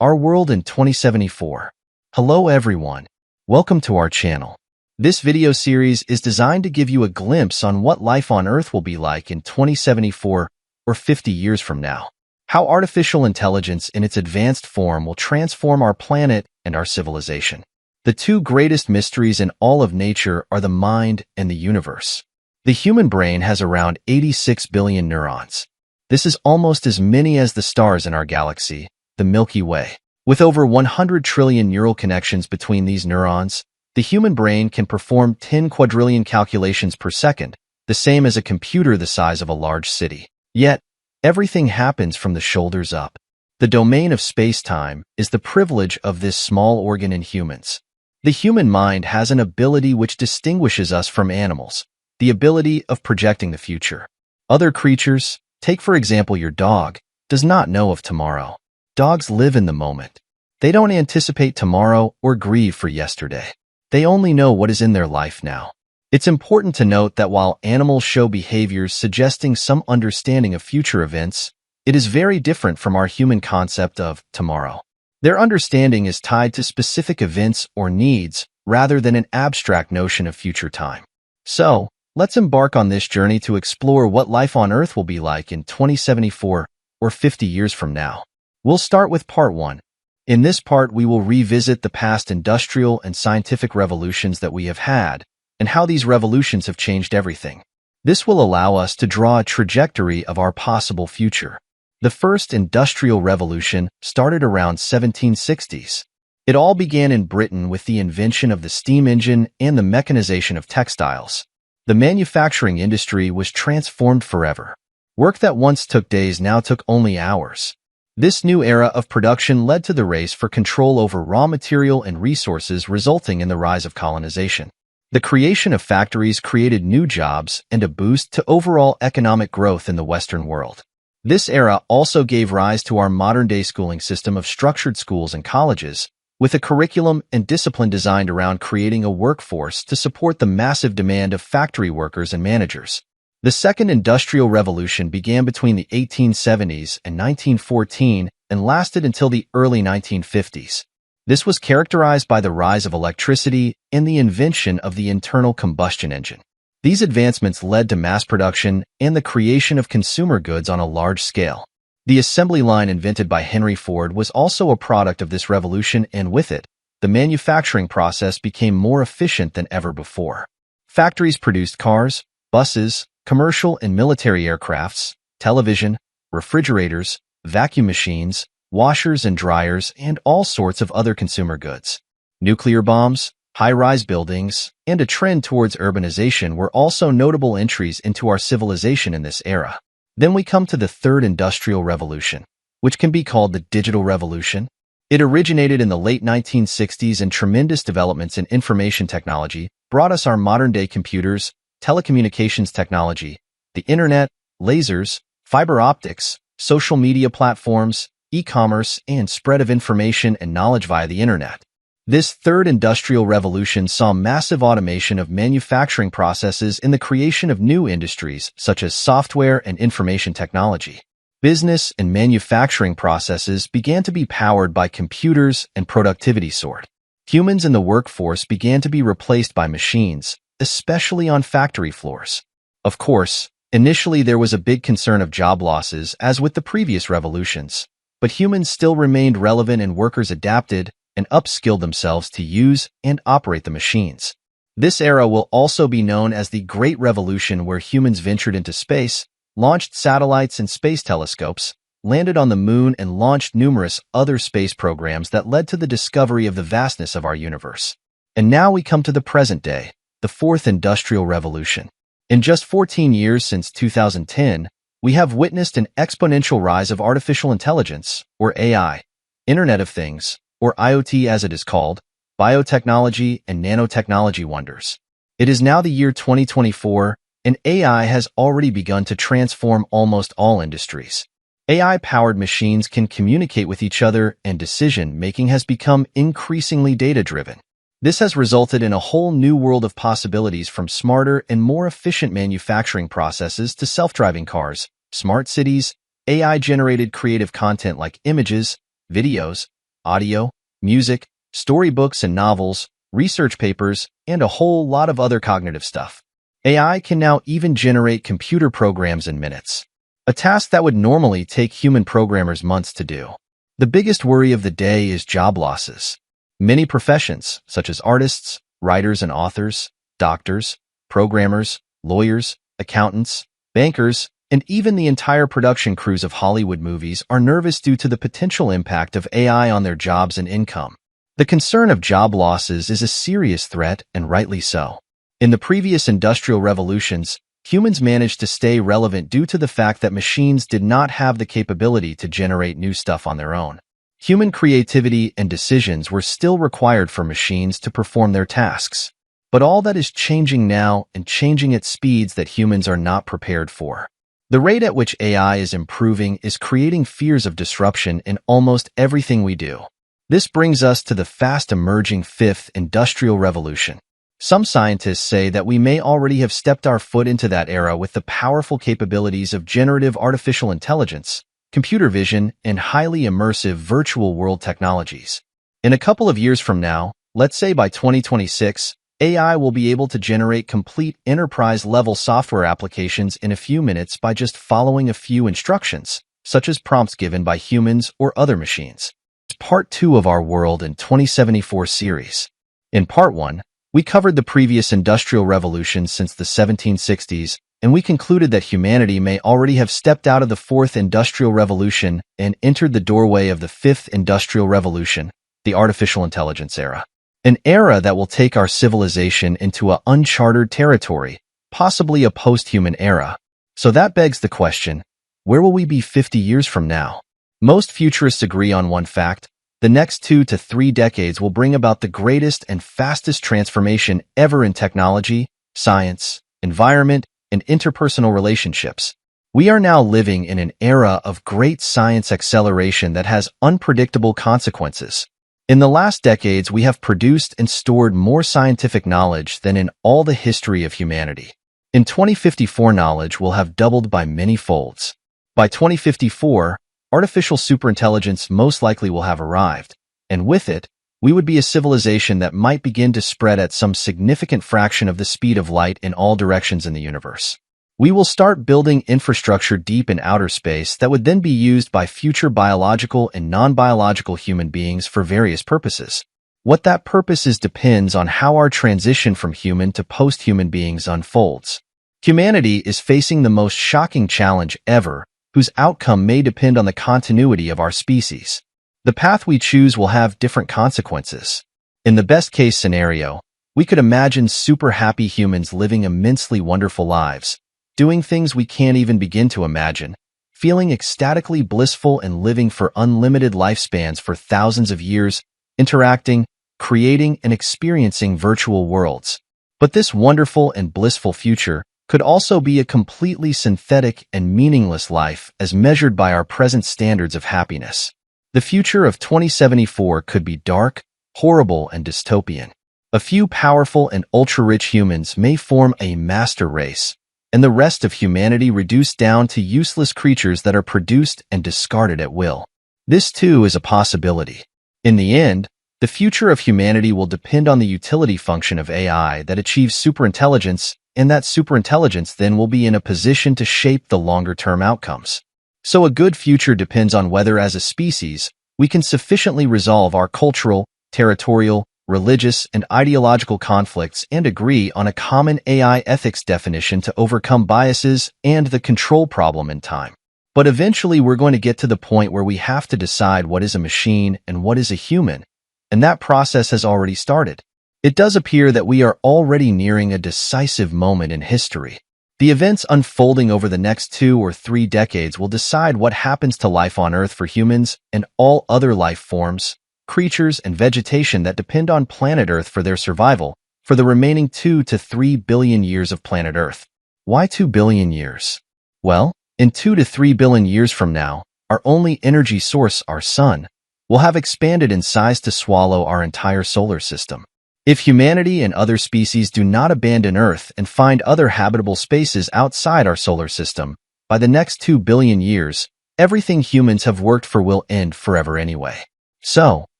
Our World in 2074. Hello everyone. Welcome to our channel. This video series is designed to give you a glimpse on what life on Earth will be like in 2074 or 50 years from now. How artificial intelligence in its advanced form will transform our planet and our civilization. The two greatest mysteries in all of nature are the mind and the universe. The human brain has around 86 billion neurons. This is almost as many as the stars in our galaxy, the Milky Way. With over 100 trillion neural connections between these neurons, the human brain can perform 10 quadrillion calculations per second, the same as a computer the size of a large city. Yet, everything happens from the shoulders up. The domain of space-time is the privilege of this small organ in humans. The human mind has an ability which distinguishes us from animals, the ability of projecting the future. Other creatures, take for example your dog, does not know of tomorrow. Dogs live in the moment. They don't anticipate tomorrow or grieve for yesterday. They only know what is in their life now. It's important to note that while animals show behaviors suggesting some understanding of future events, it is very different from our human concept of tomorrow. Their understanding is tied to specific events or needs rather than an abstract notion of future time. So, let's embark on this journey to explore what life on Earth will be like in 2074 or 50 years from now. We'll start with part 1. In this part, we will revisit the past industrial and scientific revolutions that we have had and how these revolutions have changed everything. This will allow us to draw a trajectory of our possible future. The first industrial revolution started around 1760s. It all began in Britain with the invention of the steam engine and the mechanization of textiles. The manufacturing industry was transformed forever. Work that once took days now took only hours. This new era of production led to the race for control over raw material and resources, resulting in the rise of colonization. The creation of factories created new jobs and a boost to overall economic growth in the Western world. This era also gave rise to our modern-day schooling system of structured schools and colleges, with a curriculum and discipline designed around creating a workforce to support the massive demand of factory workers and managers. The Second Industrial Revolution began between the 1870s and 1914 and lasted until the early 1950s. This was characterized by the rise of electricity and the invention of the internal combustion engine. These advancements led to mass production and the creation of consumer goods on a large scale. The assembly line invented by Henry Ford was also a product of this revolution, and with it, the manufacturing process became more efficient than ever before. Factories produced cars, buses, commercial and military aircrafts, television, refrigerators, vacuum machines, washers and dryers, and all sorts of other consumer goods. Nuclear bombs, high-rise buildings, and a trend towards urbanization were also notable entries into our civilization in this era. Then we come to the Third Industrial Revolution, which can be called the Digital Revolution. It originated in the late 1960s, and tremendous developments in information technology brought us our modern-day computers, telecommunications technology, the internet, lasers, fiber optics, social media platforms, e-commerce, and spread of information and knowledge via the internet. This third industrial revolution saw massive automation of manufacturing processes and the creation of new industries such as software and information technology. Business and manufacturing processes began to be powered by computers and productivity soared. Humans in the workforce began to be replaced by machines, especially on factory floors. Of course, initially there was a big concern of job losses as with the previous revolutions, but humans still remained relevant and workers adapted and upskilled themselves to use and operate the machines. This era will also be known as the Great Revolution, where humans ventured into space, launched satellites and space telescopes, landed on the moon, and launched numerous other space programs that led to the discovery of the vastness of our universe. And now we come to the present day, the Fourth Industrial Revolution. In just 14 years since 2010, we have witnessed an exponential rise of artificial intelligence, or AI, Internet of Things, or IoT as it is called, biotechnology and nanotechnology wonders. It is now the year 2024, and AI has already begun to transform almost all industries. AI-powered machines can communicate with each other, and decision-making has become increasingly data-driven. This has resulted in a whole new world of possibilities, from smarter and more efficient manufacturing processes to self-driving cars, smart cities, AI-generated creative content like images, videos, audio, music, storybooks and novels, research papers, and a whole lot of other cognitive stuff. AI can now even generate computer programs in minutes, a task that would normally take human programmers months to do. The biggest worry of the day is job losses. Many professions, such as artists, writers and authors, doctors, programmers, lawyers, accountants, bankers, and even the entire production crews of Hollywood movies are nervous due to the potential impact of AI on their jobs and income. The concern of job losses is a serious threat, and rightly so. In the previous industrial revolutions, humans managed to stay relevant due to the fact that machines did not have the capability to generate new stuff on their own. Human creativity and decisions were still required for machines to perform their tasks. But all that is changing now, and changing at speeds that humans are not prepared for. The rate at which AI is improving is creating fears of disruption in almost everything we do. This brings us to the fast-emerging fifth industrial revolution. Some scientists say that we may already have stepped our foot into that era with the powerful capabilities of generative artificial intelligence, computer vision, and highly immersive virtual world technologies. In a couple of years from now, let's say by 2026, AI will be able to generate complete enterprise-level software applications in a few minutes by just following a few instructions, such as prompts given by humans or other machines. It's part 2 of our World in 2074 series. In part 1, we covered the previous industrial revolution since the 1760s, and we concluded that humanity may already have stepped out of the fourth industrial revolution and entered the doorway of the fifth industrial revolution, the artificial intelligence era. An era that will take our civilization into an uncharted territory, possibly a post-human era. So that begs the question, where will we be 50 years from now? Most futurists agree on one fact: the next 2 to 3 decades will bring about the greatest and fastest transformation ever in technology, science, environment, and interpersonal relationships. We are now living in an era of great science acceleration that has unpredictable consequences. In the last decades, we have produced and stored more scientific knowledge than in all the history of humanity. In 2054, knowledge will have doubled by many folds. By 2054, artificial superintelligence most likely will have arrived, and with it, we would be a civilization that might begin to spread at some significant fraction of the speed of light in all directions in the universe. We will start building infrastructure deep in outer space that would then be used by future biological and non-biological human beings for various purposes. What that purpose is depends on how our transition from human to post-human beings unfolds. Humanity is facing the most shocking challenge ever, whose outcome may depend on the continuity of our species. The path we choose will have different consequences. In the best-case scenario, we could imagine super happy humans living immensely wonderful lives, doing things we can't even begin to imagine, feeling ecstatically blissful and living for unlimited lifespans for thousands of years, interacting, creating, and experiencing virtual worlds. But this wonderful and blissful future could also be a completely synthetic and meaningless life as measured by our present standards of happiness. The future of 2074 could be dark, horrible, and dystopian. A few powerful and ultra-rich humans may form a master race, and the rest of humanity reduced down to useless creatures that are produced and discarded at will. This too is a possibility. In the end, the future of humanity will depend on the utility function of AI that achieves superintelligence, and that superintelligence then will be in a position to shape the longer-term outcomes. So a good future depends on whether, as a species, we can sufficiently resolve our cultural, territorial, religious, and ideological conflicts and agree on a common AI ethics definition to overcome biases and the control problem in time. But eventually we're going to get to the point where we have to decide what is a machine and what is a human, and that process has already started. It does appear that we are already nearing a decisive moment in history. The events unfolding over the next 2 or 3 decades will decide what happens to life on Earth for humans and all other life forms, creatures, and vegetation that depend on planet Earth for their survival for the remaining 2 to 3 billion years of planet Earth. Why 2 billion years? Well, in 2 to 3 billion years from now, our only energy source, our sun, will have expanded in size to swallow our entire solar system. If humanity and other species do not abandon Earth and find other habitable spaces outside our solar system, by the next 2 billion years, everything humans have worked for will end forever anyway. So,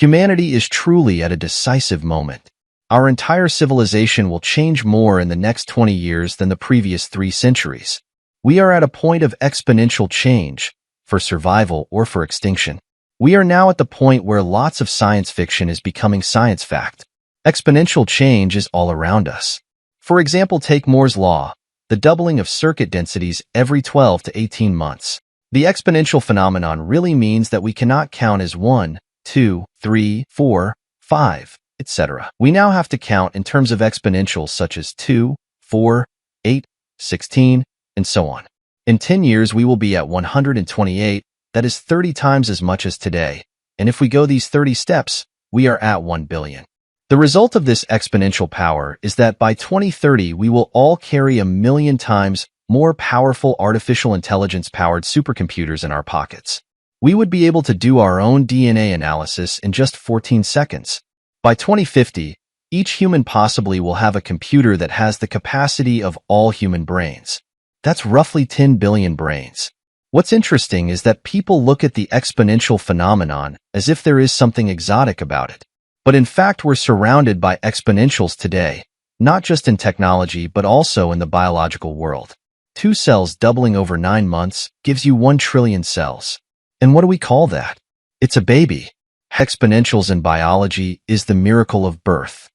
Humanity is truly at a decisive moment. Our entire civilization will change more in the next 20 years than the previous 3 centuries. We are at a point of exponential change, for survival or for extinction. We are now at the point where lots of science fiction is becoming science fact. Exponential change is all around us. For example, take Moore's law, the doubling of circuit densities every 12 to 18 months. The exponential phenomenon really means that we cannot count as 1, 2, 3, 4, 5, etc. We now have to count in terms of exponentials such as 2, 4, 8, 16, and so on. In 10 years, we will be at 128, that is 30 times as much as today, and if we go these 30 steps, we are at 1 billion. The result of this exponential power is that by 2030, we will all carry 1 million times more powerful artificial intelligence-powered supercomputers in our pockets. We would be able to do our own DNA analysis in just 14 seconds. By 2050, each human possibly will have a computer that has the capacity of all human brains. That's roughly 10 billion brains. What's interesting is that people look at the exponential phenomenon as if there is something exotic about it. But in fact, we're surrounded by exponentials today, not just in technology, but also in the biological world. 2 cells doubling over 9 months gives you 1 trillion cells. And what do we call that? It's a baby. Exponentials in biology is the miracle of birth.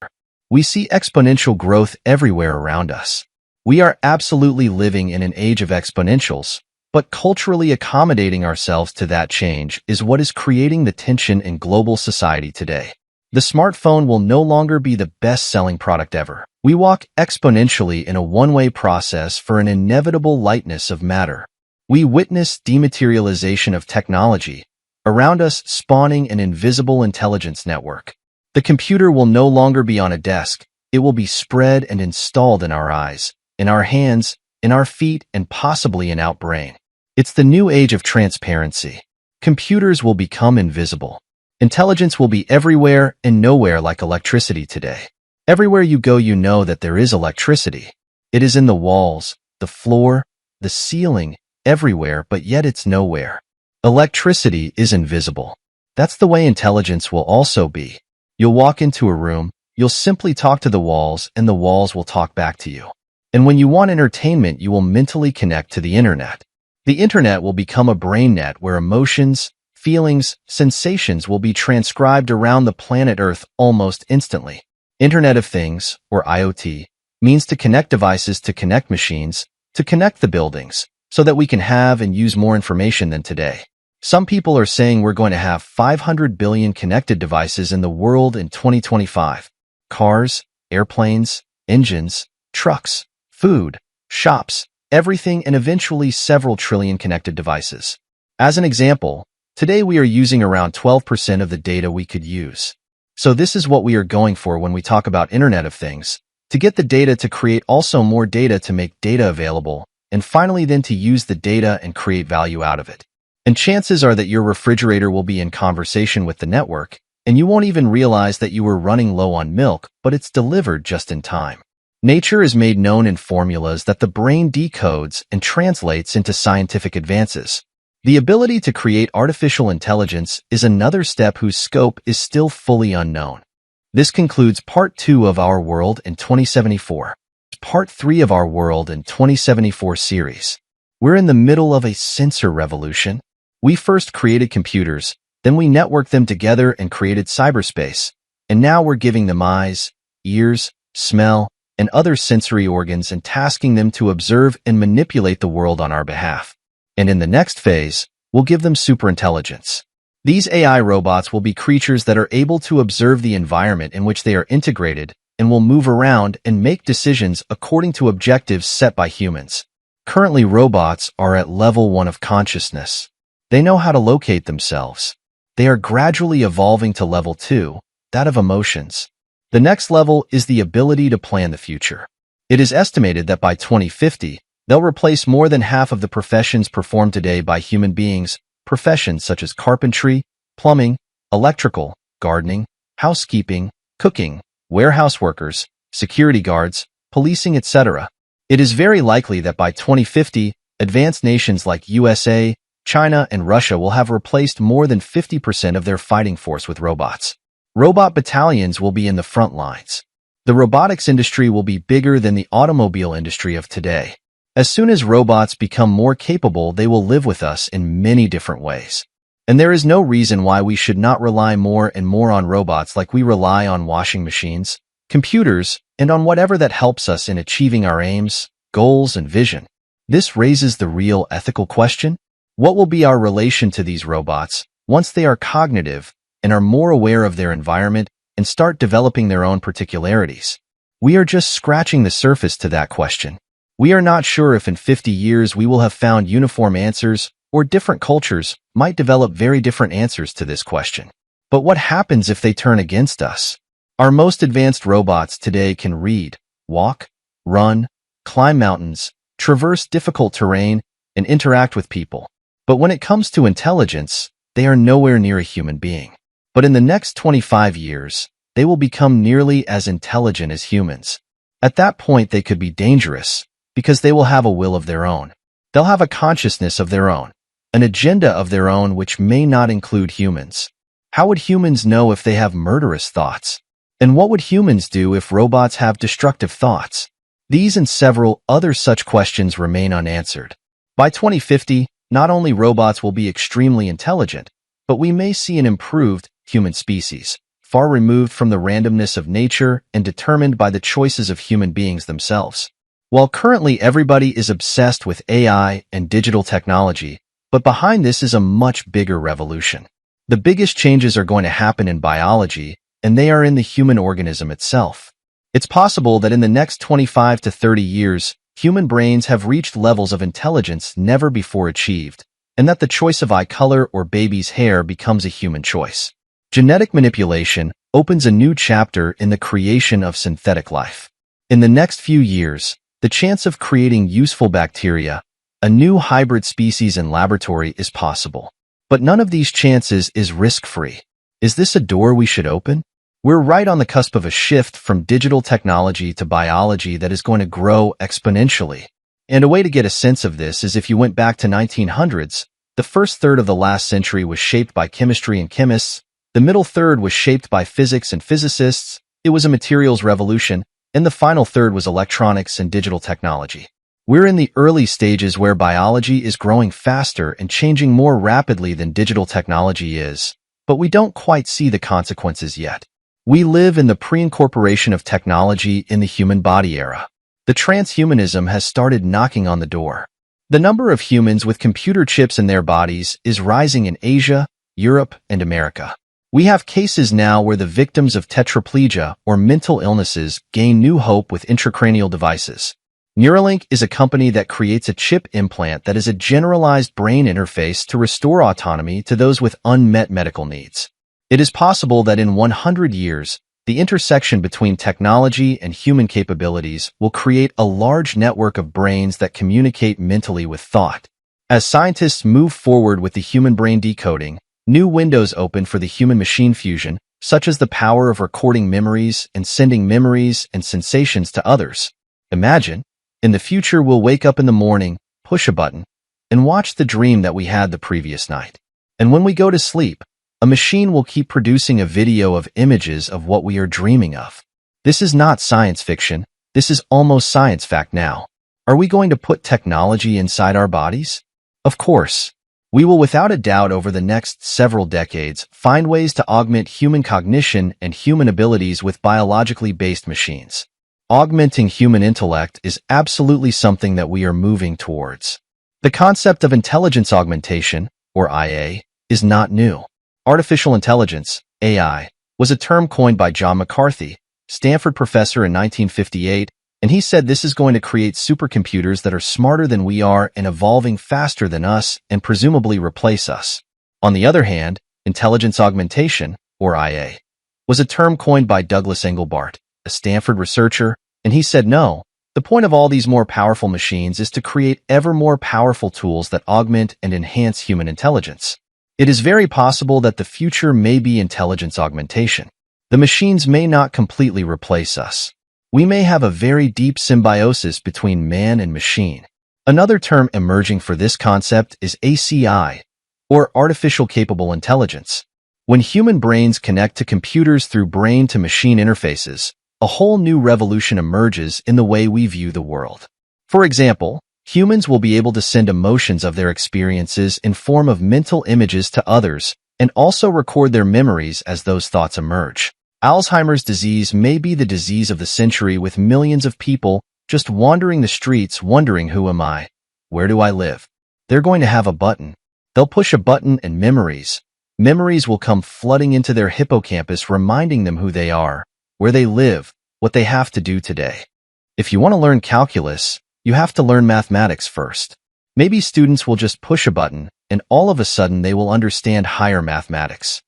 We see exponential growth everywhere around us. We are absolutely living in an age of exponentials, but culturally accommodating ourselves to that change is what is creating the tension in global society today. The smartphone will no longer be the best-selling product ever. We walk exponentially in a one-way process for an inevitable lightness of matter. We witness dematerialization of technology, around us spawning an invisible intelligence network. The computer will no longer be on a desk. It will be spread and installed in our eyes, in our hands, in our feet, and possibly in our brain. It's the new age of transparency. Computers will become invisible. Intelligence will be everywhere and nowhere like electricity today. Everywhere you go, you know that there is electricity. It is in the walls, the floor, the ceiling, everywhere, but yet it's nowhere. Electricity is invisible. That's the way intelligence will also be. You'll walk into a room, you'll simply talk to the walls, and the walls will talk back to you. And when you want entertainment, you will mentally connect to the internet. The internet will become a brain net where emotions, feelings, sensations will be transcribed around the planet Earth almost instantly. Internet of Things, or IoT, means to connect devices to connect machines, to connect the buildings, so that we can have and use more information than today. Some people are saying we're going to have 500 billion connected devices in the world in 2025. Cars, airplanes, engines, trucks, food, shops, everything, and eventually several trillion connected devices. As an example, today we are using around 12% of the data we could use. So this is what we are going for when we talk about Internet of Things, to get the data to create also more data to make data available, and finally then to use the data and create value out of it. And chances are that your refrigerator will be in conversation with the network, and you won't even realize that you were running low on milk, but it's delivered just in time. Nature is made known in formulas that the brain decodes and translates into scientific advances. The ability to create artificial intelligence is another step whose scope is still fully unknown. This concludes Part 2 of Our World in 2074. Part 3 of Our World in 2074 series. We're in the middle of a sensor revolution. We first created computers, then we networked them together and created cyberspace. And now we're giving them eyes, ears, smell, and other sensory organs and tasking them to observe and manipulate the world on our behalf. And in the next phase, we'll give them superintelligence. These AI robots will be creatures that are able to observe the environment in which they are integrated and will move around and make decisions according to objectives set by humans. Currently, robots are at level 1 of consciousness. They know how to locate themselves. They are gradually evolving to level 2, that of emotions. The next level is the ability to plan the future. It is estimated that by 2050, they'll replace more than half of the professions performed today by human beings, professions such as carpentry, plumbing, electrical, gardening, housekeeping, cooking, warehouse workers, security guards, policing, etc. It is very likely that by 2050, advanced nations like USA, China and Russia will have replaced more than 50% of their fighting force with robots. Robot battalions will be in the front lines. The robotics industry will be bigger than the automobile industry of today. As soon as robots become more capable, they will live with us in many different ways. And there is no reason why we should not rely more and more on robots like we rely on washing machines, computers, and on whatever that helps us in achieving our aims, goals, and vision. This raises the real ethical question. What will be our relation to these robots once they are cognitive and are more aware of their environment and start developing their own particularities? We are just scratching the surface to that question. We are not sure if in 50 years we will have found uniform answers, or different cultures might develop very different answers to this question. But what happens if they turn against us? Our most advanced robots today can read, walk, run, climb mountains, traverse difficult terrain, and interact with people. But when it comes to intelligence, they are nowhere near a human being. But in the next 25 years, they will become nearly as intelligent as humans. At that point, they could be dangerous, because they will have a will of their own. They'll have a consciousness of their own, an agenda of their own which may not include humans. How would humans know if they have murderous thoughts? And what would humans do if robots have destructive thoughts? These and several other such questions remain unanswered. By 2050, not only robots will be extremely intelligent, but we may see an improved human species, far removed from the randomness of nature and determined by the choices of human beings themselves. While currently everybody is obsessed with AI and digital technology, but behind this is a much bigger revolution. The biggest changes are going to happen in biology, and they are in the human organism itself. It's possible that in the next 25 to 30 years, human brains have reached levels of intelligence never before achieved, and that the choice of eye color or baby's hair becomes a human choice. Genetic manipulation opens a new chapter in the creation of synthetic life. In the next few years, the chance of creating useful bacteria, a new hybrid species in laboratory, is possible. But none of these chances is risk-free. Is this a door we should open? We're right on the cusp of a shift from digital technology to biology that is going to grow exponentially. And a way to get a sense of this is if you went back to 1900s, the first third of the last century was shaped by chemistry and chemists, the middle third was shaped by physics and physicists, it was a materials revolution, and the final third was electronics and digital technology. We're in the early stages where biology is growing faster and changing more rapidly than digital technology is, but we don't quite see the consequences yet. We live in the pre-incorporation of technology in the human body era. The transhumanism has started knocking on the door. The number of humans with computer chips in their bodies is rising in Asia, Europe, and America. We have cases now where the victims of tetraplegia or mental illnesses gain new hope with intracranial devices. Neuralink is a company that creates a chip implant that is a generalized brain interface to restore autonomy to those with unmet medical needs. It is possible that in 100 years, the intersection between technology and human capabilities will create a large network of brains that communicate mentally with thought. As scientists move forward with the human brain decoding, new windows open for the human-machine fusion, such as the power of recording memories and sending memories and sensations to others. Imagine, in the future we'll wake up in the morning, push a button, and watch the dream that we had the previous night. And when we go to sleep, a machine will keep producing a video of images of what we are dreaming of. This is not science fiction, this is almost science fact now. Are we going to put technology inside our bodies? Of course. We will without a doubt over the next several decades find ways to augment human cognition and human abilities with biologically based machines. Augmenting human intellect is absolutely something that we are moving towards. The concept of intelligence augmentation, or IA, is not new. Artificial intelligence, AI, was a term coined by John McCarthy, Stanford professor in 1958, and he said this is going to create supercomputers that are smarter than we are and evolving faster than us and presumably replace us. On the other hand, intelligence augmentation, or IA, was a term coined by Douglas Engelbart, a Stanford researcher, and he said no, the point of all these more powerful machines is to create ever more powerful tools that augment and enhance human intelligence. It is very possible that the future may be intelligence augmentation. The machines may not completely replace us. We may have a very deep symbiosis between man and machine. Another term emerging for this concept is ACI, or Artificial Capable Intelligence. When human brains connect to computers through brain-to-machine interfaces, a whole new revolution emerges in the way we view the world. For example, humans will be able to send emotions of their experiences in form of mental images to others and also record their memories as those thoughts emerge. Alzheimer's disease may be the disease of the century, with millions of people just wandering the streets wondering, who am I? Where do I live? They're going to have a button. They'll push a button and memories will come flooding into their hippocampus, reminding them who they are, where they live, what they have to do today. If you want to learn calculus, you have to learn mathematics first. Maybe students will just push a button, and all of a sudden they will understand higher mathematics.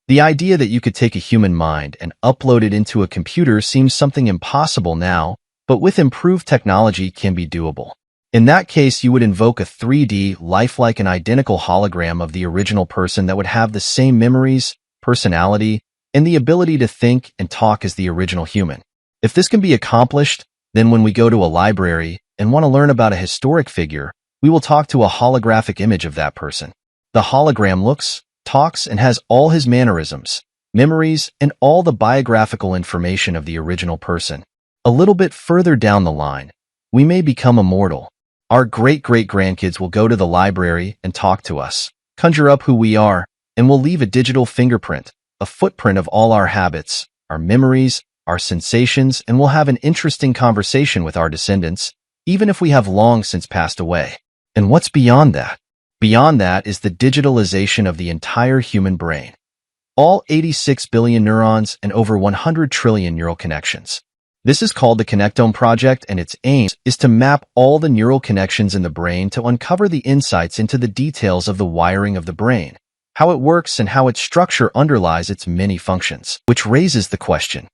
The idea that you could take a human mind and upload it into a computer seems something impossible now, but with improved technology can be doable. In that case, you would invoke a 3D, lifelike and identical hologram of the original person that would have the same memories, personality, and the ability to think and talk as the original human. If this can be accomplished, then when we go to a library and want to learn about a historic figure, we will talk to a holographic image of that person. The hologram looks, talks, and has all his mannerisms, memories, and all the biographical information of the original person. A little bit further down the line, we may become immortal. Our great-great-grandkids will go to the library and talk to us, conjure up who we are, and we'll leave a digital fingerprint, a footprint of all our habits, our memories, our sensations, and we'll have an interesting conversation with our descendants, even if we have long since passed away. And what's beyond that? Beyond that is the digitalization of the entire human brain. All 86 billion neurons and over 100 trillion neural connections. This is called the Connectome Project, and its aim is to map all the neural connections in the brain to uncover the insights into the details of the wiring of the brain, how it works, and how its structure underlies its many functions. Which raises the question,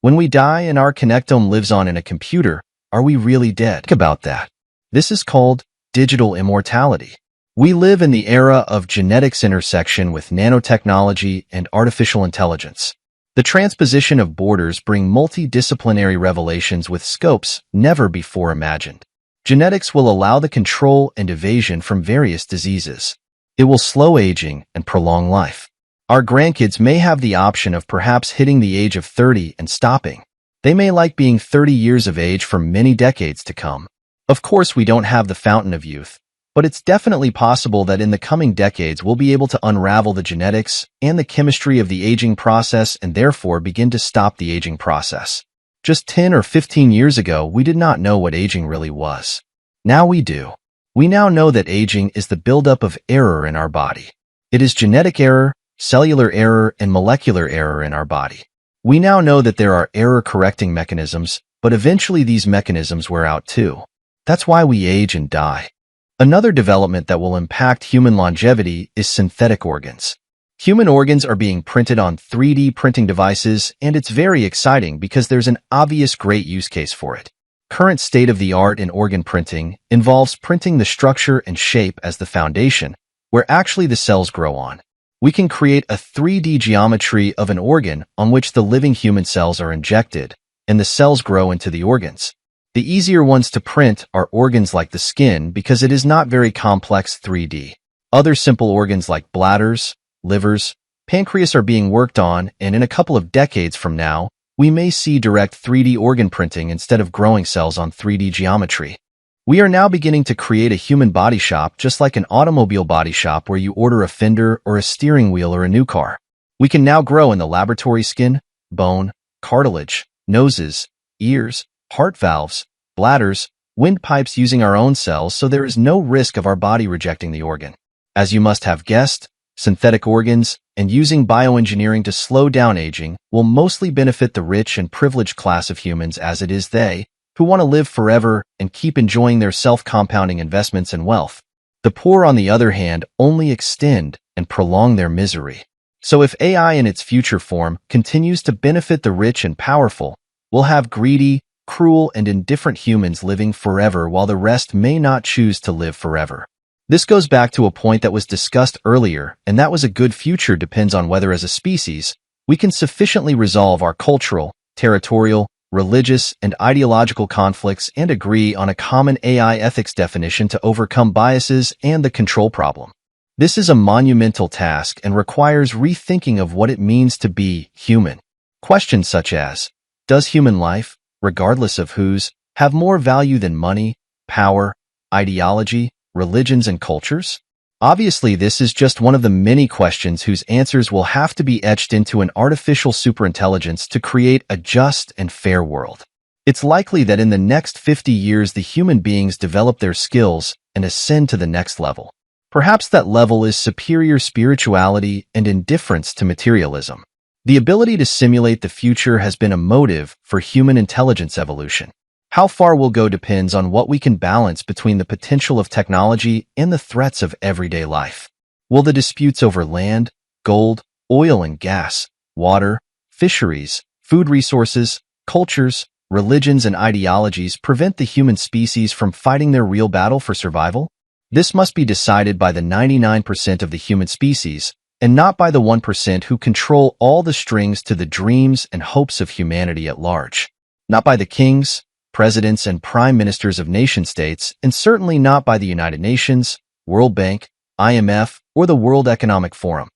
when we die and our connectome lives on in a computer, are we really dead? Think about that. This is called digital immortality. We live in the era of genetics intersection with nanotechnology and artificial intelligence. The transposition of borders bring multidisciplinary revelations with scopes never before imagined. Genetics will allow the control and evasion from various diseases. It will slow aging and prolong life. Our grandkids may have the option of perhaps hitting the age of 30 and stopping. They may like being 30 years of age for many decades to come. Of course, we don't have the fountain of youth, but it's definitely possible that in the coming decades we'll be able to unravel the genetics and the chemistry of the aging process and therefore begin to stop the aging process. Just 10 or 15 years ago, we did not know what aging really was. Now we do. We now know that aging is the buildup of error in our body. It is genetic error, cellular error, and molecular error in our body. We now know that there are error-correcting mechanisms, but eventually these mechanisms wear out too. That's why we age and die. Another development that will impact human longevity is synthetic organs. Human organs are being printed on 3D printing devices, and it's very exciting because there's an obvious great use case for it. Current state-of-the-art in organ printing involves printing the structure and shape as the foundation, where actually the cells grow on. We can create a 3D geometry of an organ on which the living human cells are injected, and the cells grow into the organs. The easier ones to print are organs like the skin because it is not very complex 3D. Other simple organs like bladders, livers, pancreas are being worked on, and in a couple of decades from now, we may see direct 3D organ printing instead of growing cells on 3D geometry. We are now beginning to create a human body shop just like an automobile body shop where you order a fender or a steering wheel or a new car. We can now grow in the laboratory skin, bone, cartilage, noses, ears, heart valves, bladders, windpipes using our own cells, so there is no risk of our body rejecting the organ. As you must have guessed, synthetic organs and using bioengineering to slow down aging will mostly benefit the rich and privileged class of humans, as it is they who want to live forever and keep enjoying their self-compounding investments and wealth. The poor, on the other hand, only extend and prolong their misery. So if AI in its future form continues to benefit the rich and powerful, we'll have greedy, cruel, and indifferent humans living forever while the rest may not choose to live forever. This goes back to a point that was discussed earlier, and that was a good future depends on whether as a species, we can sufficiently resolve our cultural, territorial, religious, and ideological conflicts and agree on a common AI ethics definition to overcome biases and the control problem. This is a monumental task and requires rethinking of what it means to be human. Questions such as, does human life, regardless of whose, have more value than money, power, ideology, religions, and cultures? Obviously, this is just one of the many questions whose answers will have to be etched into an artificial superintelligence to create a just and fair world. It's likely that in the next 50 years, the human beings develop their skills and ascend to the next level. Perhaps that level is superior spirituality and indifference to materialism. The ability to simulate the future has been a motive for human intelligence evolution. How far we'll go depends on what we can balance between the potential of technology and the threats of everyday life. Will the disputes over land, gold, oil and gas, water, fisheries, food resources, cultures, religions, and ideologies prevent the human species from fighting their real battle for survival? This must be decided by the 99% of the human species, and not by the 1% who control all the strings to the dreams and hopes of humanity at large. Not by the kings, presidents, and prime ministers of nation-states, and certainly not by the United Nations, World Bank, IMF, or the World Economic Forum.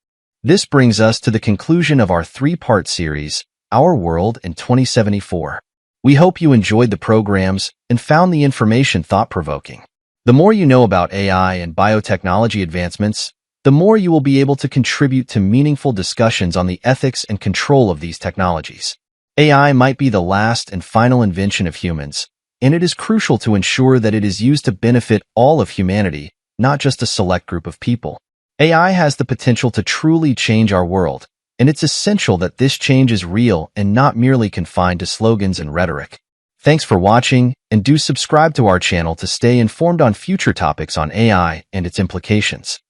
This brings us to the conclusion of our three-part series, Our World in 2074. We hope you enjoyed the programs and found the information thought-provoking. The more you know about AI and biotechnology advancements, the more you will be able to contribute to meaningful discussions on the ethics and control of these technologies. AI might be the last and final invention of humans, and it is crucial to ensure that it is used to benefit all of humanity, not just a select group of people. AI has the potential to truly change our world, and it's essential that this change is real and not merely confined to slogans and rhetoric. Thanks for watching, and do subscribe to our channel to stay informed on future topics on AI and its implications.